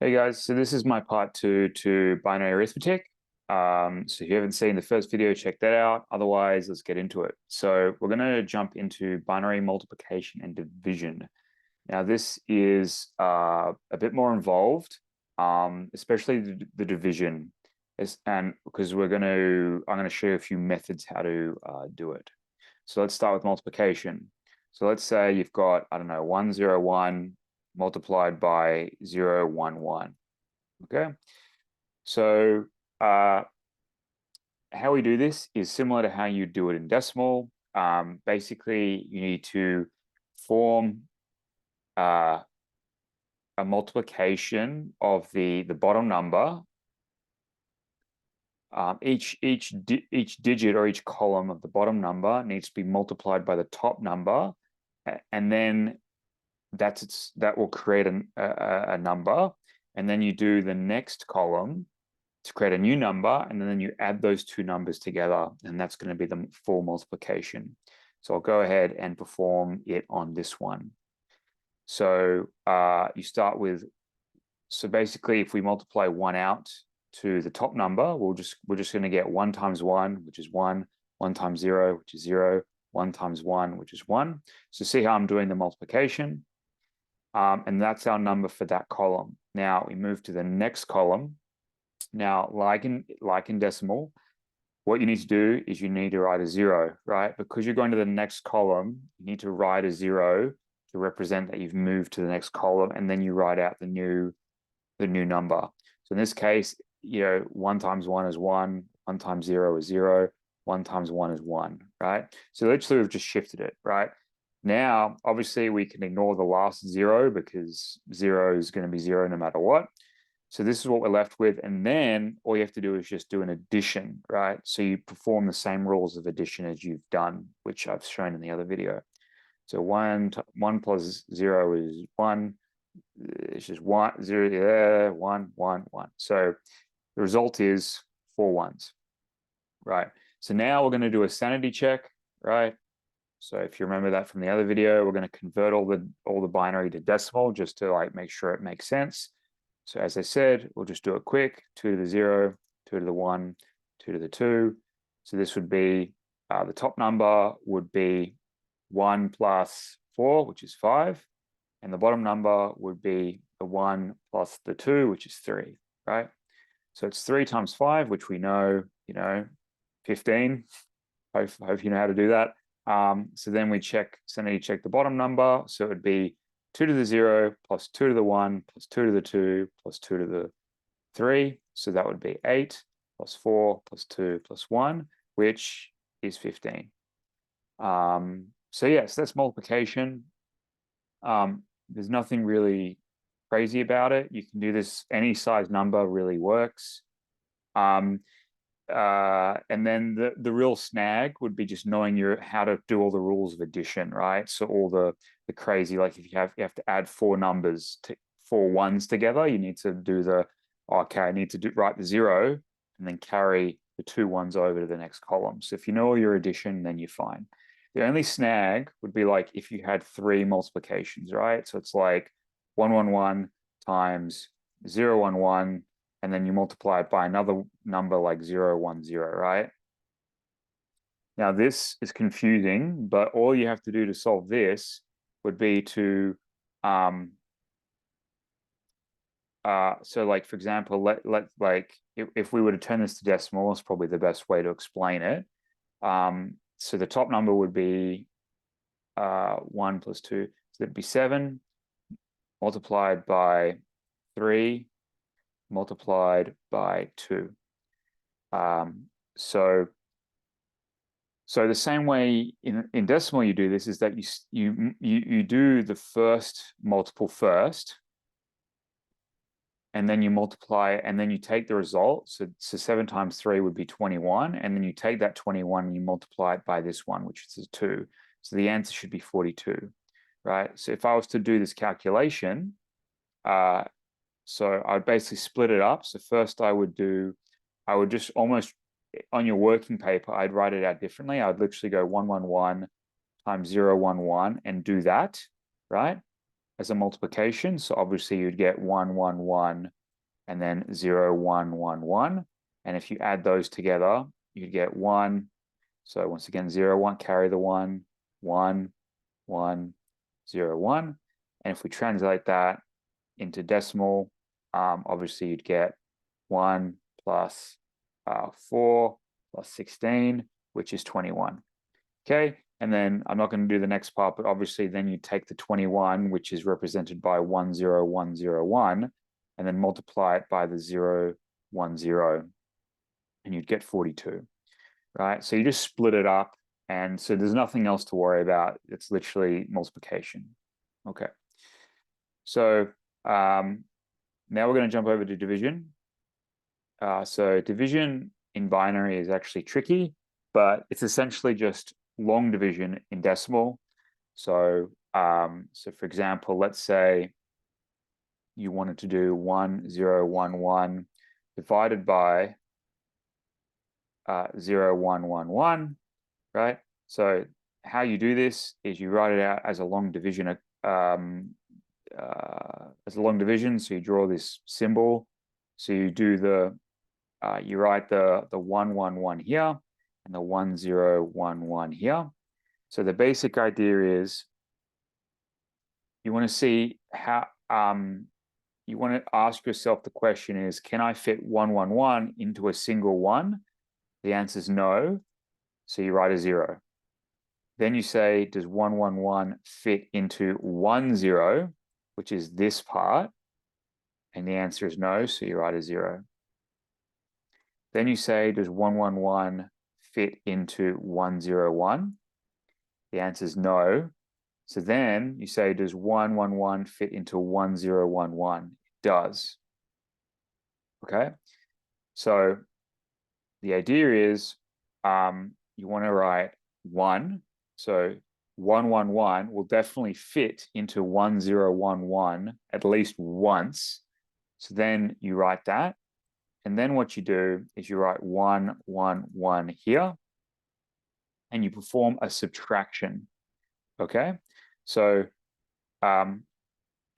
Hey guys, so this is my part two to binary arithmetic. So if you haven't seen the first video, check that out. Otherwise, let's get into it. So we're going to jump into binary multiplication and division. Now, this is a bit more involved, especially the division, and because I'm going to show you a few methods how to do it. So let's start with multiplication. So let's say you've got, I don't know, 101 multiplied by 011. Okay. So how we do this is similar to how you do it in decimal. Basically, you need to form a multiplication of the bottom number. Each digit or each column of the bottom number needs to be multiplied by the top number, and then that will create a number. And then you do the next column to create a new number, and then you add those two numbers together, and that's going to be the full multiplication. So I'll go ahead and perform it on this one. So you start with, so basically if we multiply 1 out to the top number, we're just going to get 1 times 1, which is 1, 1 times 0, which is 0, 1 times 1, which is 1. So see how I'm doing the multiplication. And that's our number for that column. Now we move to the next column. Now, like in decimal, what you need to do is you need to write a 0, right? Because you're going to the next column, you need to write a 0 to represent that you've moved to the next column, and then you write out the new number. So in this case, 1 times 1 is 1, 1 times 0 is 0, 1 times 1 is 1, right? So literally we've just shifted it, right? Now, obviously, we can ignore the last 0 because 0 is going to be 0 no matter what. So this is what we're left with. And then all you have to do is just do an addition, right? So you perform the same rules of addition as you've done, which I've shown in the other video. So 1 plus 0 is 1. It's just 1, 0, 1, 1, 1. So the result is 4 ones, right? So now we're going to do a sanity check, right? So if you remember that from the other video, we're going to convert all the binary to decimal just to make sure it makes sense. So as I said, we'll just do it quick. 2 to the 0, 2 to the 1, 2 to the 2. So this would be, the top number would be 1 plus 4, which is 5. And the bottom number would be the 1 plus the 2, which is 3, right? So it's 3 times 5, which we know, 15. Hope you know how to do that. So then we sanity check the bottom number. So it would be 2 to the 0 plus 2 to the 1 plus 2 to the 2 plus 2 to the 3. So that would be 8 plus 4 plus 2 plus 1, which is 15. So yes, that's multiplication. There's nothing really crazy about it. You can do this, any size number really works. And then the real snag would be just knowing how to do all the rules of addition, right? So all the crazy, like if you have to add 4 numbers to 4 ones together, you need to do I need to write the 0 and then carry the 2 ones over to the next column. So if you know all your addition, then you're fine. The only snag would be like if you had 3 multiplications, right? So it's like 111 times 011, and then you multiply it by another number like 010, right? Now this is confusing, but all you have to do to solve this would be to, so like, for example, if we were to turn this to decimal, it's probably the best way to explain it. So the top number would be 1 plus 2, so that'd be 7 multiplied by 3 multiplied by 2. So the same way in decimal you do this is that you do the first multiple first, and then you multiply, and then you take the result. So 7 times 3 would be 21, and then you take that 21 and you multiply it by this one, which is a 2. So the answer should be 42, right? So if I was to do this calculation, so I'd basically split it up. So first I would just almost, on your working paper, I'd write it out differently. I'd literally go 111 times 011 and do that, right? as a multiplication. So obviously you'd get 1, 1, 1, and then 0, 1, 1, 1. And if you add those together, you'd get 1. So once again, 0, 1, carry the 1, 1, 1, 0, 1. And if we translate that into decimal, obviously you'd get 1 plus 4 plus 16, which is 21. Okay, and then I'm not going to do the next part, but obviously then you take the 21, which is represented by 1, 0, 1, 0, 1, and then multiply it by the 0, 1, 0, and you'd get 42, right? So you just split it up, and so there's nothing else to worry about. It's literally multiplication. Okay. So now we're going to jump over to division. So division in binary is actually tricky, but it's essentially just long division in decimal. So, for example, let's say you wanted to do 1, 0, 1, 1 divided by 0, 1, 1, 1, right? So how you do this is you write it out as a long division, So you draw this symbol. So you do you write the 1, 1, 1 here and the 1, 0, 1, 1 here. So the basic idea is you want to see how, you want to ask yourself the question is, can I fit 1, 1, 1 into a single 1? The answer is no. So you write a 0. Then you say, does 1, 1, 1 fit into 1, 0, which is this part? And the answer is no. So you write a 0. Then you say, does 1, 1, 1 fit into 1, 0, 1? The answer is no. So then you say, does 1, 1, 1 fit into 1, 0, 1, 1? It does. Okay. So the idea is you want to write 1. So 1, 1, 1 will definitely fit into 1, 0, 1, 1 at least once. So then you write that. And then what you do is you write 1, 1, 1 here. And you perform a subtraction. Okay. So, and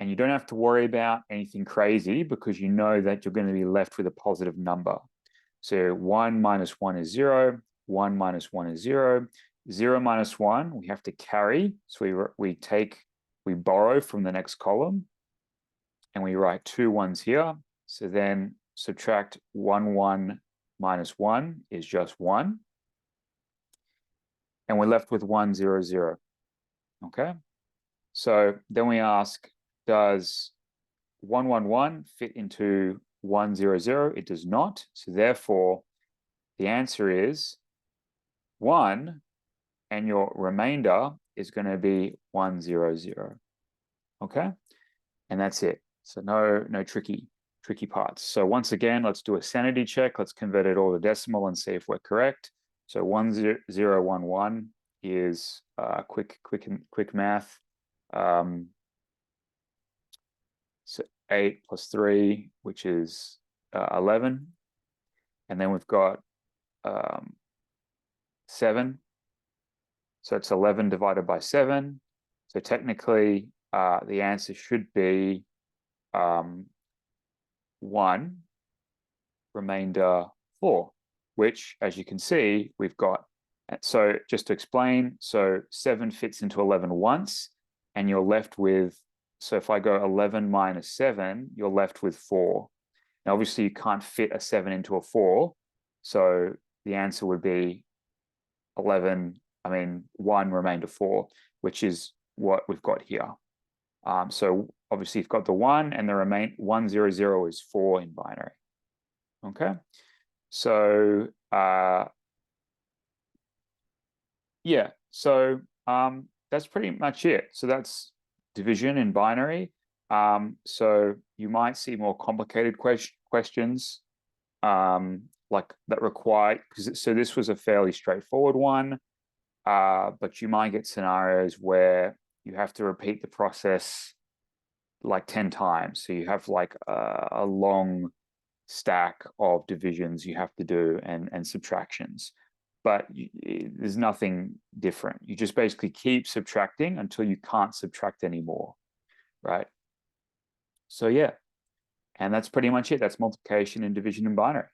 you don't have to worry about anything crazy because you know that you're going to be left with a positive number. So 1 minus 1 is 0. 1 minus 1 is 0. 0 minus 1, we have to carry. So we borrow from the next column and we write 2 1s here. So then subtract 1, 1 minus 1 is just 1. And we're left with 1, 0, 0. Okay. So then we ask, does 1, 1, 1 fit into 1, 0, 0? It does not. So therefore, the answer is 1, and your remainder is going to be 1, 0, 0. Okay? And that's it. So no tricky parts. So once again, let's do a sanity check. Let's convert it all to decimal and see if we're correct. So 1, 0, 0, 1, 1 is quick math. So 8 plus 3, which is 11. And then we've got 7. So it's 11 divided by 7. So technically, the answer should be 1, remainder 4, which, as you can see, we've got. So just to explain, so 7 fits into 11 once, and you're left with, so if I go 11 minus 7, you're left with 4. Now, obviously, you can't fit a 7 into a 4, so the answer would be 1, remainder 4, which is what we've got here. So obviously, you've got the 1, and the 1, 0, 0 is 4 in binary. Okay, so yeah, so that's pretty much it. So that's division in binary. So you might see more complicated questions like that require, so this was a fairly straightforward one, but you might get scenarios where you have to repeat the process like 10 times. So you have like a long stack of divisions you have to do and subtractions. But there's nothing different. You just basically keep subtracting until you can't subtract anymore, right? So yeah, and that's pretty much it. That's multiplication and division in binary.